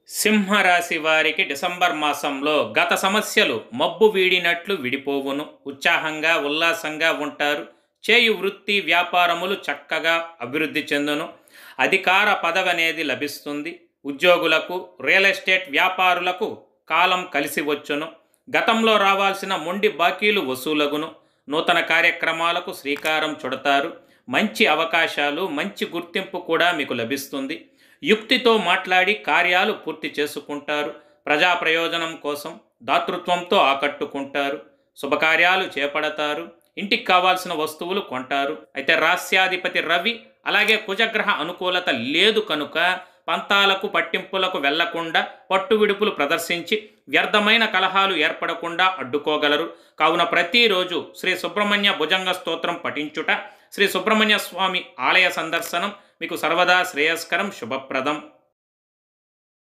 సింహరాశి వారికి డిసెంబర్ మాసంలో గత సమస్యలు మబ్బు వీడినట్లు విడిపోవును. ఉత్సాహంగా ఉల్లాసంగా ఉంటారు. చేయు వృత్తి వ్యాపారములు చక్కగా అభివృద్ధి చెందును. అధికార పదవి అనేది లభిస్తుంది. ఉద్యోగులకు రియల్ ఎస్టేట్ వ్యాపారులకు కాలం కలిసి వచ్చును. గతంలో రావాల్సిన మొండి బాకీలు వసూలగును. నూతన కార్యక్రమాలకు శ్రీకారం చుడతారు. మంచి అవకాశాలు మంచి గుర్తింపు కూడా మీకు లభిస్తుంది. యుక్తితో మాట్లాడి కార్యాలు పూర్తి చేసుకుంటారు. ప్రజా ప్రయోజనం కోసం దాతృత్వంతో ఆకట్టుకుంటారు. శుభకార్యాలు చేపడతారు. ఇంటికి కావాల్సిన వస్తువులు కొంటారు. అయితే రాస్యాధిపతి రవి అలాగే కుజగ్రహ అనుకూలత లేదు కనుక పంతాలకు పట్టింపులకు వెళ్లకుండా పట్టు విడుపులు ప్రదర్శించి వ్యర్థమైన కలహాలు ఏర్పడకుండా అడ్డుకోగలరు. కావున ప్రతిరోజు శ్రీ సుబ్రహ్మణ్య భుజంగ స్తోత్రం పఠించుట, శ్రీ సుబ్రహ్మణ్య స్వామి ఆలయ సందర్శనం మీకు సర్వదా శ్రేయస్కరం, శుభప్రదం.